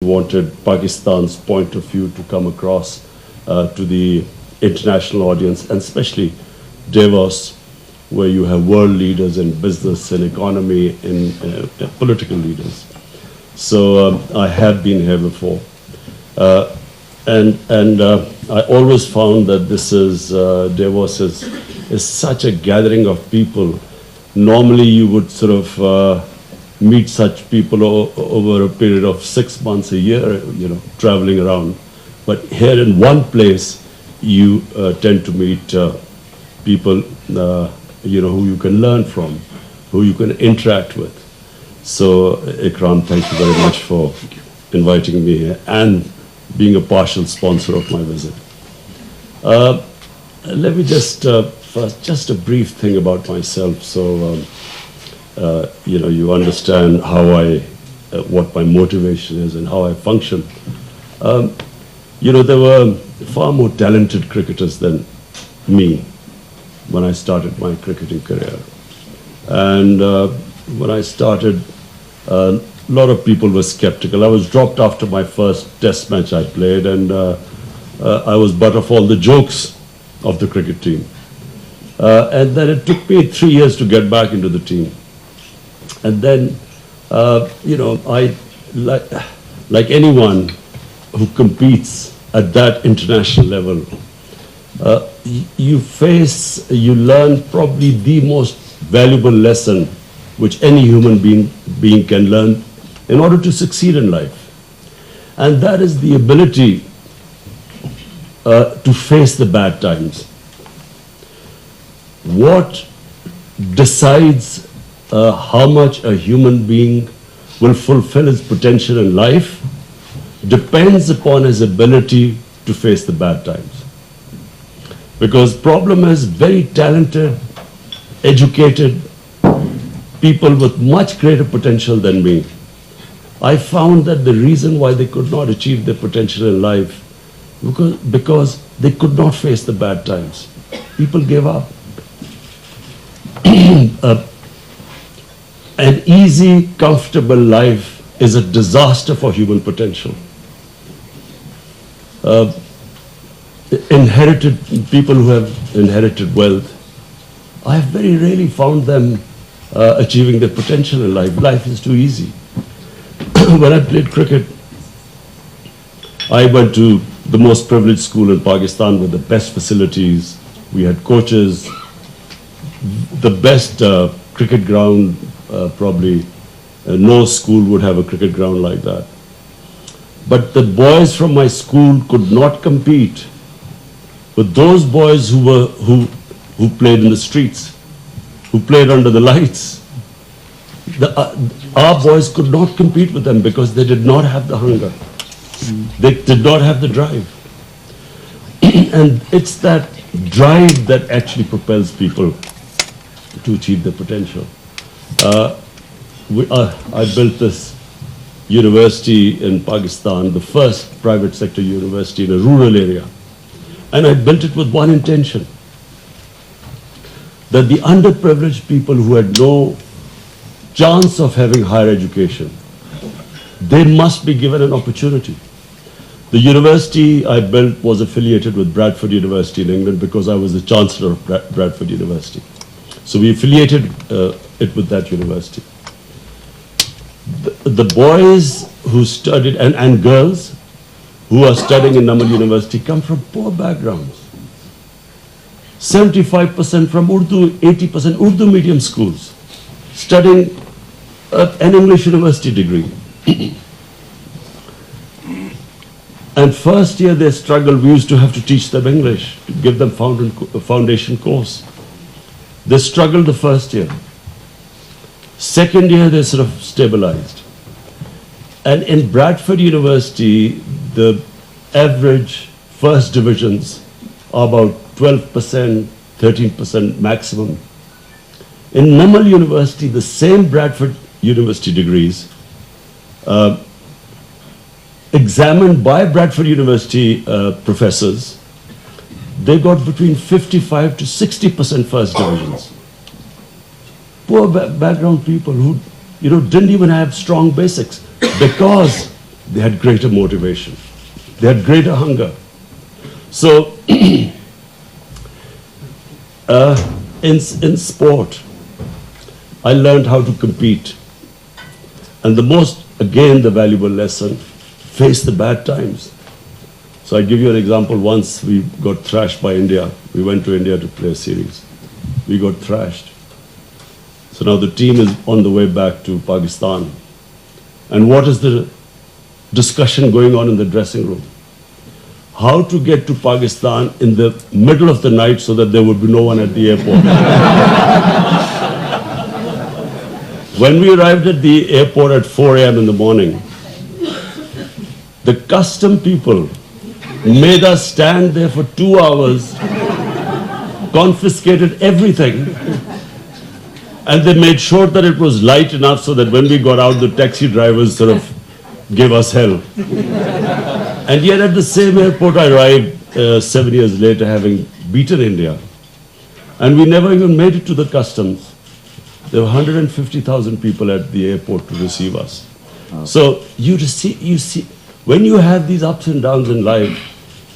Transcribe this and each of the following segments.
wanted Pakistan's point of view to come across to the international audience, and especially Davos, where you have world leaders in business and economy and political leaders. So I have been here before. And I always found that this is, Davos is such a gathering of people. Normally you would sort of meet such people over a period of 6 months, a year, you know, traveling around. But here in one place, you tend to meet people, you know, who you can learn from, who you can interact with. So, Ikram, thank you very much for inviting me here and being a partial sponsor of my visit. Let me just, first, just a brief thing about myself. So, you know, you understand how what my motivation is and how I function. You know, there were far more talented cricketers than me when I started my cricketing career. And when I started, a lot of people were skeptical. I was dropped after my first test match I played, and I was butt of all the jokes of the cricket team. And then it took me 3 years to get back into the team. And then, you know, like anyone who competes at that international level, you learn probably the most valuable lesson which any human being can learn in order to succeed in life. And that is the ability to face the bad times. What decides how much a human being will fulfill his potential in life depends upon his ability to face the bad times. Because problem is very talented, educated people with much greater potential than me. I found that the reason why they could not achieve their potential in life because they could not face the bad times. People gave up. An easy, comfortable life is a disaster for human potential. People who have inherited wealth, I have very rarely found them achieving their potential in life. Life is too easy. When I played cricket, I went to the most privileged school in Pakistan with the best facilities. We had coaches, the best cricket ground, probably no school would have a cricket ground like that. But the boys from my school could not compete with those boys who played in the streets, who played under the lights. Our boys could not compete with them because they did not have the hunger. They did not have the drive. And it's that drive that actually propels people to achieve their potential. I built this university in Pakistan, the first private sector university in a rural area. And I built it with one intention, that the underprivileged people who had no chance of having higher education, they must be given an opportunity. The university I built was affiliated with Bradford University in England because I was the chancellor of Bradford University. So we affiliated it with that university. The boys who studied, and girls who are studying in Namal University come from poor backgrounds. 75% from Urdu, 80% Urdu medium schools, studying an English university degree. And first year they struggled. We used to have to teach them English, to give them foundation course. They struggled the first year. Second year they sort of stabilized. And in Bradford University, the average first divisions are about 12%, 13% maximum. In Namal University, the same Bradford University degrees, examined by Bradford University professors, they got between 55 to 60% first divisions. Poor background people who, didn't even have strong basics because they had greater motivation. They had greater hunger. So, in sport, I learned how to compete. And the most, again, the valuable lesson, face the bad times. So I give you an example. Once we got thrashed by India. We went to India to play a series. We got thrashed. So now the team is on the way back to Pakistan. And what is the discussion going on in the dressing room? How to get to Pakistan in the middle of the night so that there would be no one at the airport. When we arrived at the airport at 4 a.m. in the morning, the custom people made us stand there for 2 hours, confiscated everything, and they made sure that it was light enough so that when we got out, the taxi drivers sort of gave us hell. And yet at the same airport, I arrived 7 years later, having beaten India. And we never even made it to the customs. There were 150,000 people at the airport to receive us. Oh. So you see, when you have these ups and downs in life,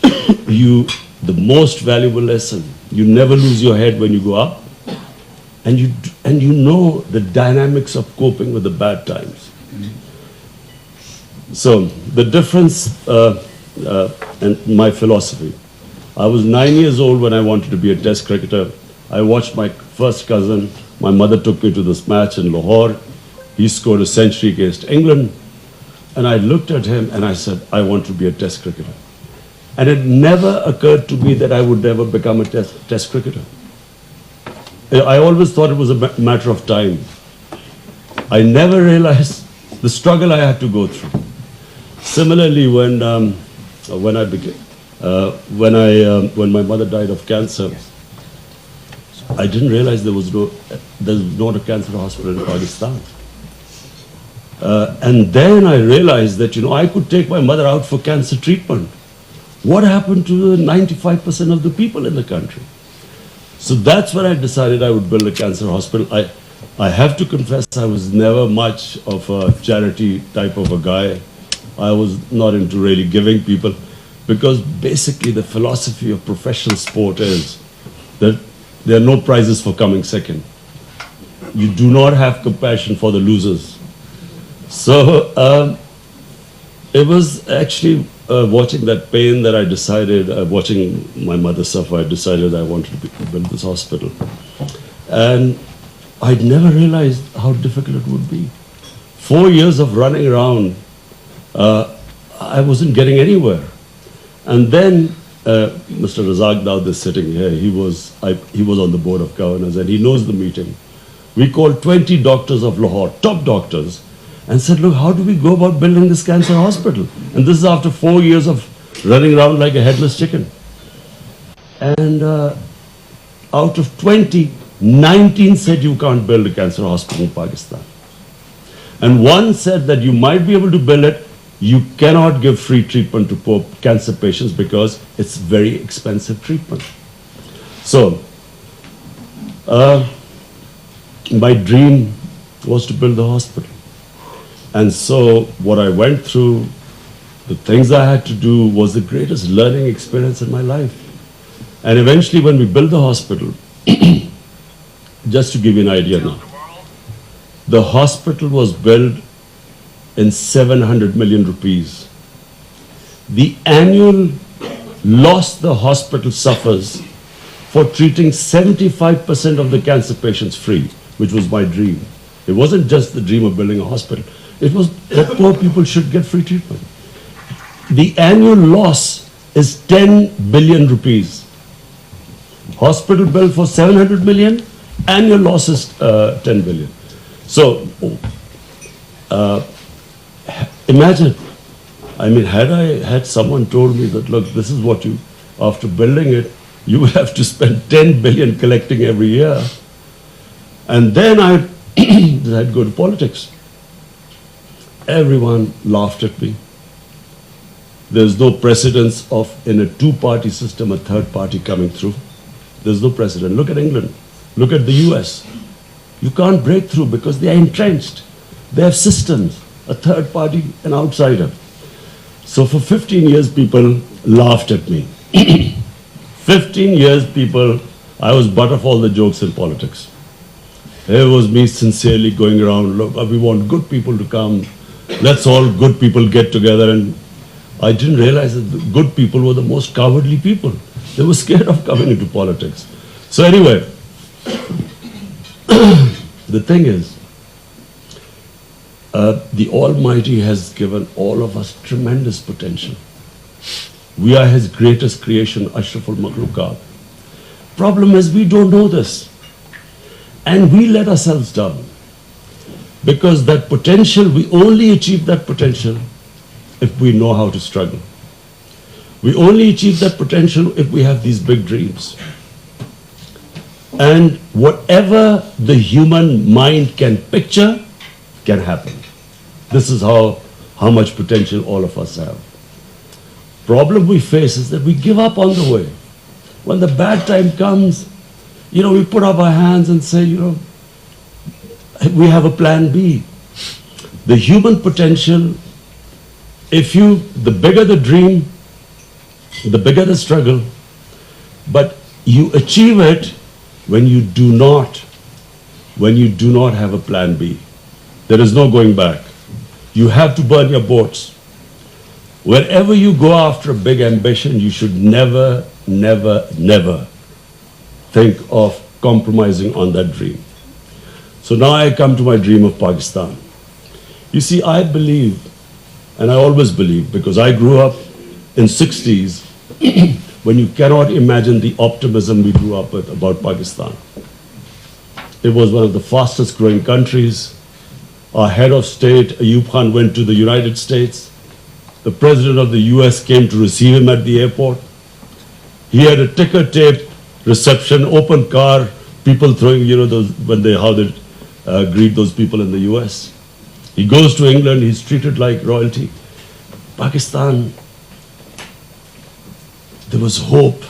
the most valuable lesson, you never lose your head when you go up, and you know the dynamics of coping with the bad times. So the difference and my philosophy. I was 9 years old when I wanted to be a test cricketer. I watched my first cousin. My mother took me to this match in Lahore. He scored a century against England. And I looked at him and I said, I want to be a test cricketer. And it never occurred to me that I would ever become a test cricketer. I always thought it was a matter of time. I never realized the struggle I had to go through. Similarly, when my mother died of cancer, I didn't realize there's not a cancer hospital in Pakistan. And then I realized that, I could take my mother out for cancer treatment. What happened to the 95% of the people in the country? So that's when I decided I would build a cancer hospital. I have to confess I was never much of a charity type of a guy. I was not into really giving people, because basically the philosophy of professional sport is that there are no prizes for coming second. You do not have compassion for the losers. So it was actually watching that pain that I decided, watching my mother suffer, I decided I wanted to build this hospital. And I'd never realized how difficult it would be. 4 years of running around, I wasn't getting anywhere. And then Mr. Razak Daud is sitting here. He was on the board of governors and he knows the meeting. We called 20 doctors of Lahore, top doctors, and said, look, how do we go about building this cancer hospital? And this is after 4 years of running around like a headless chicken. And out of 20, 19 said you can't build a cancer hospital in Pakistan. And one said that you might be able to build it, you cannot give free treatment to poor cancer patients because it's very expensive treatment. So, my dream was to build the hospital. And so what I went through, the things I had to do was the greatest learning experience in my life. And eventually when we built the hospital, just to give you an idea now, the hospital was built in 700 million rupees. The annual loss the hospital suffers for treating 75% of the cancer patients free, which was my dream. It wasn't just the dream of building a hospital. It was that poor people should get free treatment. The annual loss is 10 billion rupees. Hospital bill for 700 million, annual loss is 10 billion. So, imagine, had I had someone told me that, look, this is what you, after building it, you will have to spend 10 billion collecting every year. And then I'd go to politics. Everyone laughed at me. There's no precedence of, in a two-party system, a third party coming through. There's no precedent. Look at England. Look at the US. You can't break through because they are entrenched. They have systems, a third party, an outsider. So for 15 years, people laughed at me. 15 years, people, I was butt of all the jokes in politics. It was me sincerely going around, look, we want good people to come. Let's all good people get together. And I didn't realize that the good people were the most cowardly people. They were scared of coming into politics. So anyway, the thing is, the Almighty has given all of us tremendous potential. We are His greatest creation, Ashraful Makhluqat. Problem is, we don't know this. And we let ourselves down. Because that potential, we only achieve that potential if we know how to struggle. We only achieve that potential if we have these big dreams. And whatever the human mind can picture can happen. This is how much potential all of us have. Problem we face is that we give up on the way. When the bad time comes, we put up our hands and say, we have a plan B. The human potential, the bigger the dream, the bigger the struggle, but you achieve it when you do not have a plan B. There is no going back. You have to burn your boats. Wherever you go after a big ambition, you should never, never, never think of compromising on that dream. So now I come to my dream of Pakistan. You see, I believe, and I always believe, because I grew up in 60s when you cannot imagine the optimism we grew up with about Pakistan. It was one of the fastest growing countries. Our head of state, Ayub Khan, went to the United States. The president of the US came to receive him at the airport. He had a ticker tape reception, open car, people throwing, how they greet those people in the US. He goes to England, he's treated like royalty. Pakistan, there was hope.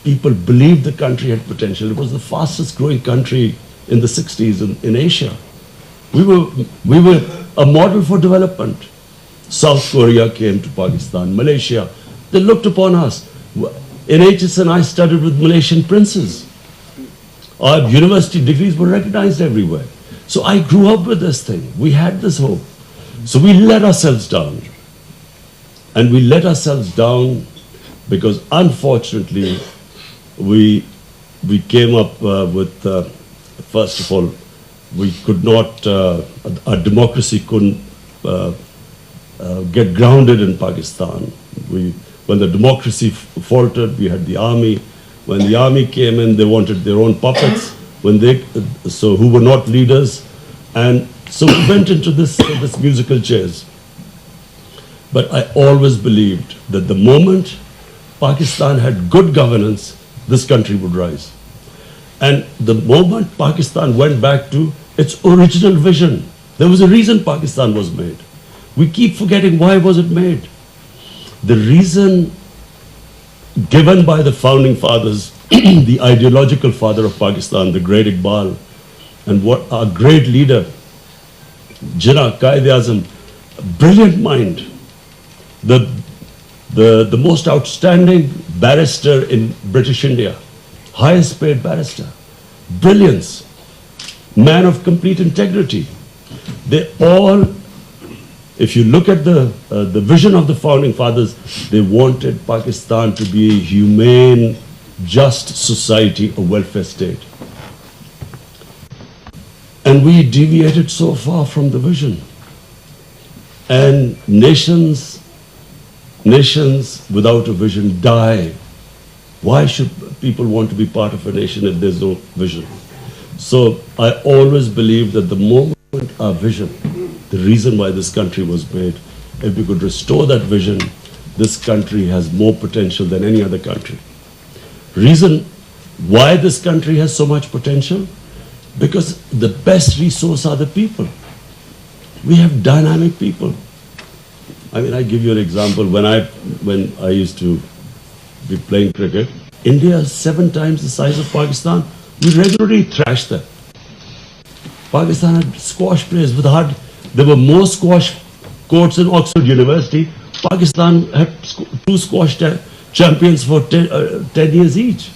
People believed the country had potential. It was the fastest growing country in the 60s in Asia. We were a model for development. South Korea came to Pakistan, Malaysia. They looked upon us. In HSN, I studied with Malaysian princes. Our university degrees were recognized everywhere. So I grew up with this thing. We had this hope. So we let ourselves down. And we let ourselves down because unfortunately, we came up with, first of all, we could not, our democracy couldn't get grounded in Pakistan. When the democracy faltered, we had the army. When the army came in, they wanted their own puppets, who were not leaders. And so we went into this musical chairs. But I always believed that the moment Pakistan had good governance, this country would rise. And the moment Pakistan went back to its original vision, there was a reason Pakistan was made. We keep forgetting why was it made. The reason given by the founding fathers, the ideological father of Pakistan, the great Iqbal, and what our great leader, Jinnah, Qaid-e-Azam, brilliant mind, the most outstanding barrister in British India, highest paid barrister, brilliance, man of complete integrity. They all, if you look at the vision of the founding fathers, they wanted Pakistan to be a humane, just society, a welfare state. And we deviated so far from the vision. And nations without a vision die. Why should people want to be part of a nation if there's no vision? So I always believe that the moment our vision, the reason why this country was made, if we could restore that vision, this country has more potential than any other country. Reason why this country has so much potential? Because the best resource are the people. We have dynamic people. I mean, I give you an example. When I used to be playing cricket, India is 7 times the size of Pakistan. We regularly thrashed them. Pakistan had squash players with hard. There were more squash courts in Oxford University. Pakistan had two squash champions for 10 years each.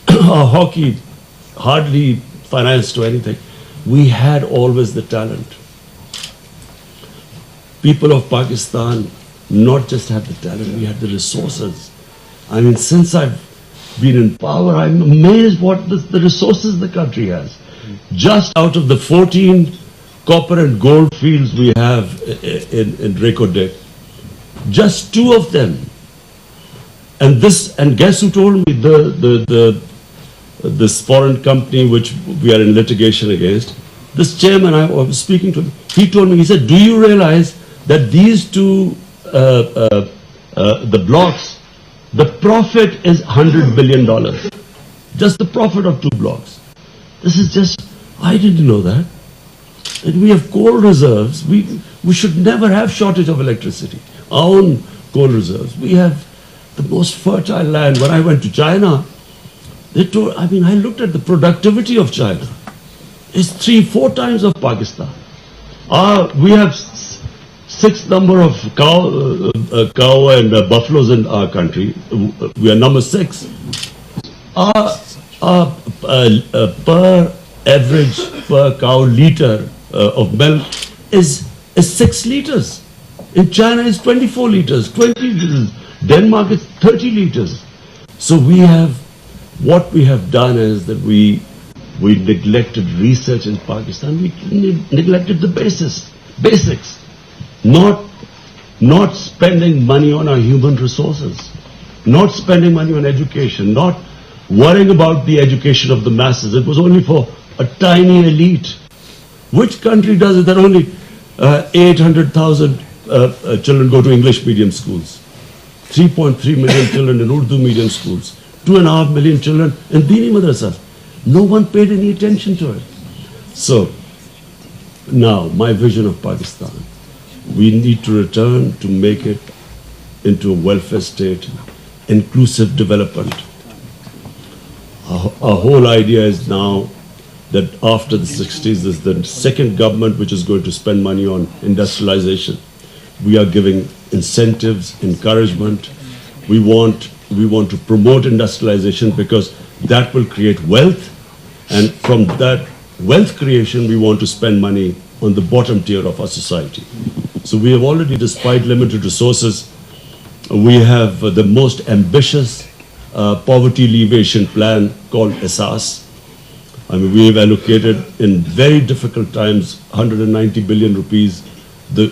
Our hockey hardly financed to anything. We had always the talent. People of Pakistan not just had the talent, we had the resources. I mean, since I've been in power, I'm amazed what the resources the country has. Just out of the 14 copper and gold fields we have in Recordate, just 2 of them. And guess who told me this foreign company which we are in litigation against, this chairman, I was speaking to him, he told me, he said, do you realize that these 2, the blocks, the profit is $100 billion. Just the profit of 2 blocks. This is just, I didn't know that. And we have coal reserves. We should never have shortage of electricity. Our own coal reserves. We have the most fertile land. When I went to China, they told, I mean, I looked at the productivity of China. It's 3-4 times of Pakistan. We have 6th number of cow and buffaloes in our country. We are number 6. Our per cow liter of milk is 6 liters. In China it's 24 liters, 20 liters. Denmark is 30 liters. So what we have done is that we neglected research in Pakistan. We neglected the basics. Not spending money on our human resources, not spending money on education, not worrying about the education of the masses. It was only for a tiny elite. Which country does it that only 800,000 children go to English medium schools, 3.3 million children in Urdu medium schools, 2.5 million children in Dini madrasas? No one paid any attention to it. So now my vision of Pakistan, we need to return to make it into a welfare state, inclusive development. Our whole idea is now that after the 60s, there's the second government which is going to spend money on industrialization. We are giving incentives, encouragement. We want to promote industrialization because that will create wealth, and from that wealth creation, we want to spend money on the bottom tier of our society. So we have already, despite limited resources, we have the most ambitious poverty alleviation plan called ESAS. I mean, we have allocated in very difficult times 190 billion rupees, the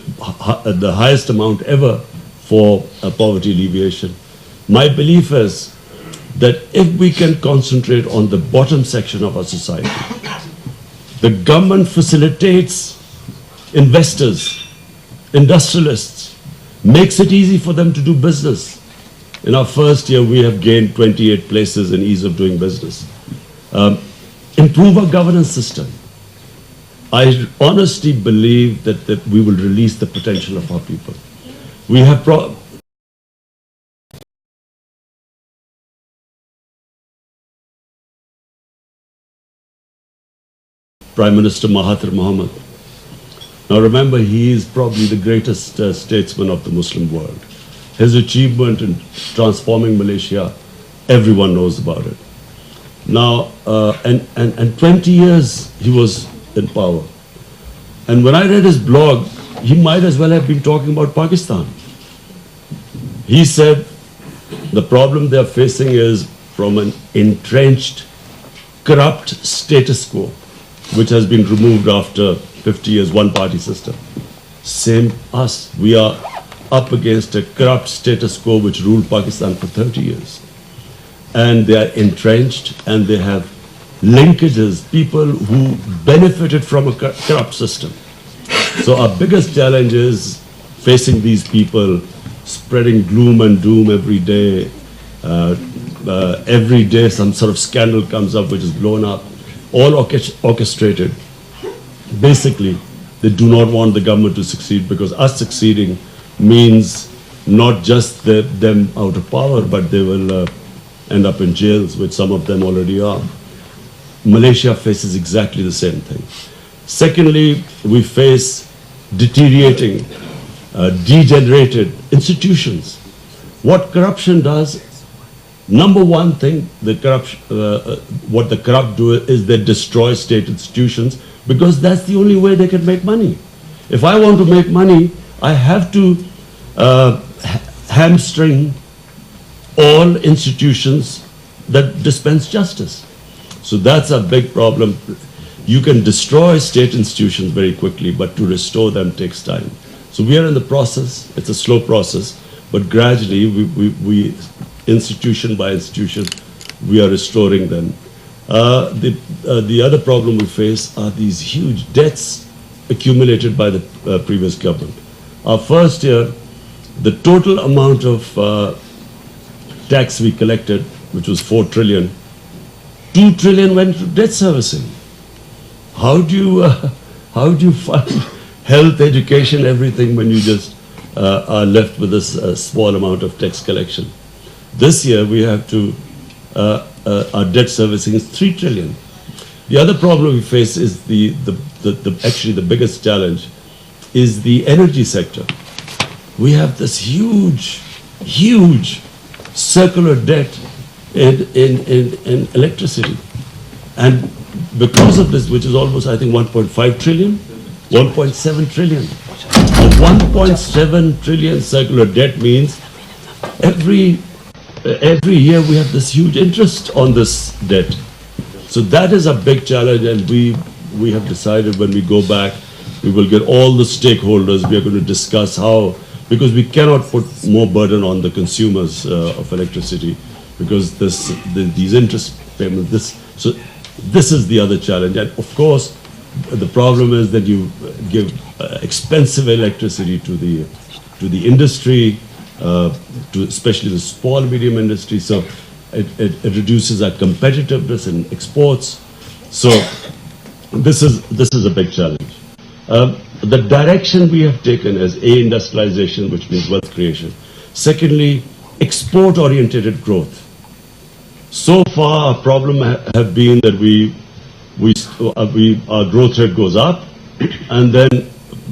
highest amount ever for poverty alleviation. My belief is that if we can concentrate on the bottom section of our society, the government facilitates investors, industrialists, makes it easy for them to do business. In our first year, we have gained 28 places in ease of doing business. Improve our governance system. I honestly believe that we will release the potential of our people. We have Prime Minister Mahathir Mohamad. Now remember, he is probably the greatest statesman of the Muslim world. His achievement in transforming Malaysia, everyone knows about it. Now, and 20 years he was in power. And when I read his blog, he might as well have been talking about Pakistan. He said the problem they're facing is from an entrenched, corrupt status quo, which has been removed after 50 years, one-party system. Same us. We are up against a corrupt status quo which ruled Pakistan for 30 years. And they are entrenched and they have linkages, people who benefited from a corrupt system. So our biggest challenge is facing these people, spreading gloom and doom every day. Every day some sort of scandal comes up which is blown up, all orchestrated. Basically, they do not want the government to succeed because us succeeding means not just them out of power, but they will end up in jails, which some of them already are. Malaysia faces exactly the same thing. Secondly, we face deteriorating degenerated institutions. What corruption does, number one thing, what the corrupt do is they destroy state institutions because that's the only way they can make money. If I want to make money, I have to hamstring all institutions that dispense justice. So that's a big problem. You can destroy state institutions very quickly, but to restore them takes time. So we are in the process. It's a slow process, but gradually, we institution by institution, we are restoring them. The other problem we face are these huge debts accumulated by the previous government. Our first year, the total amount of tax we collected, which was 4 trillion, 2 trillion went to debt servicing. How do you fund health, education, everything when you just are left with this small amount of tax collection? This year we have to, our debt servicing is 3 trillion. The other problem we face is actually the biggest challenge is the energy sector. We have this huge circular debt in electricity. And because of this, which is almost, I think, 1.5 trillion, 1.7 trillion. A 1.7 trillion circular debt means every year we have this huge interest on this debt. So that is a big challenge, and we have decided when we go back, we will get all the stakeholders. We are going to discuss how, because we cannot put more burden on the consumers of electricity, because these interest payments. So this is the other challenge, and of course, the problem is that you give expensive electricity to the industry, to especially the small medium industry. So it reduces our competitiveness in exports. So this is a big challenge. The direction we have taken is industrialization, which means wealth creation. Secondly, export-oriented growth. So far, our problem have been that our growth rate goes up, and then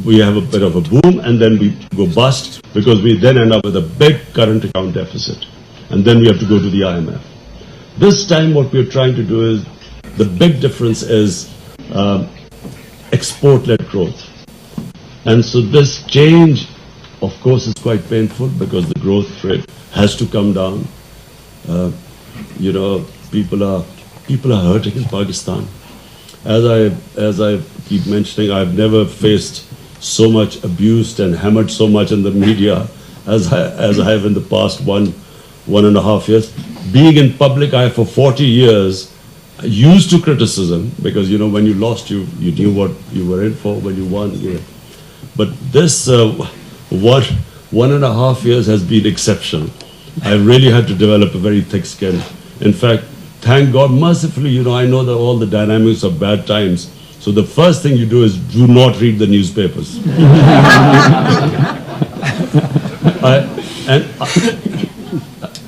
we have a bit of a boom, and then we go bust because we then end up with a big current account deficit, and then we have to go to the IMF. This time, what we're trying to do is, the big difference is export-led growth. And so this change, of course, is quite painful because the growth rate has to come down. People are hurting in Pakistan. As I keep mentioning, I've never faced so much abused and hammered so much in the media as I have in the past one and a half years. Being in public eye for 40 years, used to criticism, because when you lost, you knew what you were in for. When you won, But this 1.5 years has been exceptional. I really had to develop a very thick skin. In fact, thank God, mercifully, I know that all the dynamics of bad times. So the first thing you do is do not read the newspapers.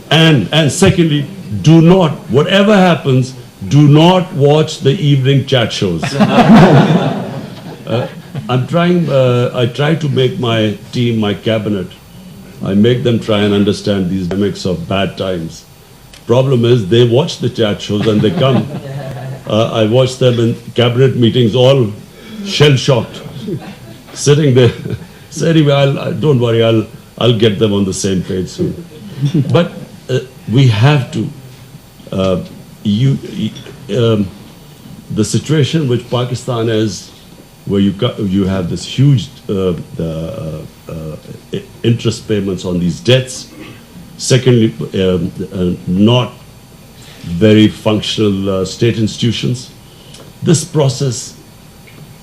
And secondly, do not, whatever happens, do not watch the evening chat shows. I try to make my team, my cabinet, I make them try and understand these dynamics of bad times. Problem is, they watch the chat shows and they come. I watch them in cabinet meetings, all shell-shocked, sitting there. So anyway, don't worry, I'll get them on the same page soon. But we have to. The situation which Pakistan is, where you have this huge interest payments on these debts. Secondly, not very functional state institutions. This process,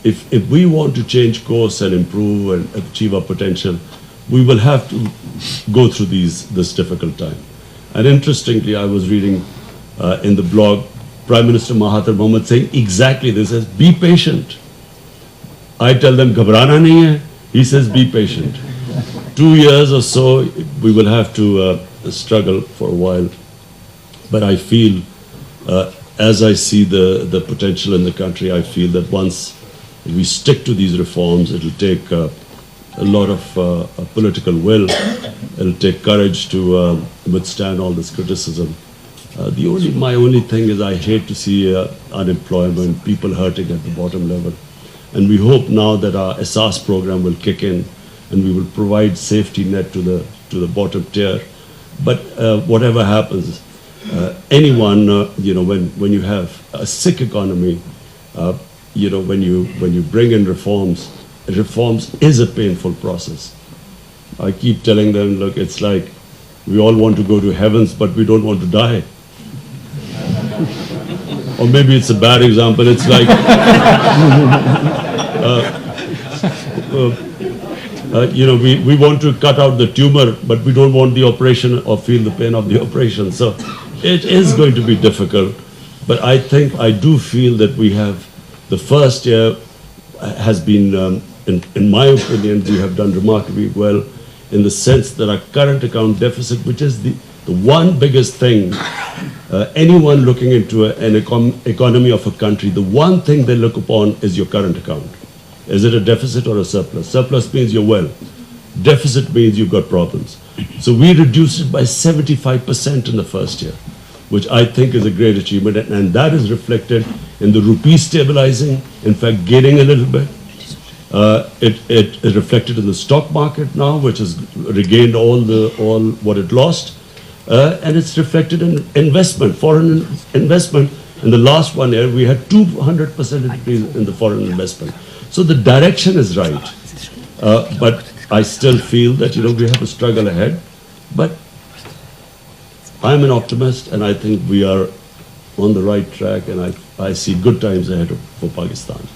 if we want to change course and improve and achieve our potential, we will have to go through this difficult time. And interestingly, I was reading in the blog, Prime Minister Mahathir Mohamad saying exactly this, says, be patient. I tell them, ghabrana nahi hai. He says, be patient. 2 years or so, we will have to struggle for a while. But I feel, as I see the potential in the country, I feel that once we stick to these reforms, it'll take a lot of political will. It'll take courage to withstand all this criticism. My only thing is I hate to see unemployment, people hurting at the bottom level. And we hope now that our SARS program will kick in and we will provide safety net to the bottom tier. But whatever happens, anyone, when you have a sick economy, when you bring in reforms is a painful process. I keep telling them, look, it's like we all want to go to heavens, but we don't want to die. Or maybe it's a bad example. It's like, we want to cut out the tumor, but we don't want the operation or feel the pain of the operation. So it is going to be difficult. But I do feel that we have, the first year has been, in my opinion, we have done remarkably well in the sense that our current account deficit, which is the one biggest thing, anyone looking into an economy of a country, the one thing they look upon is your current account. Is it a deficit or a surplus? Surplus means you're well. Deficit means you've got problems. So we reduced it by 75% in the first year, which I think is a great achievement. And that is reflected in the rupee stabilizing, in fact, gaining a little bit. It is reflected in the stock market now, which has regained all what it lost. And it's reflected in investment, foreign investment. In the last 1 year, we had 200% increase in the foreign investment. So the direction is right. But I still feel that, we have a struggle ahead. But I'm an optimist, and I think we are on the right track, and I see good times ahead for Pakistan.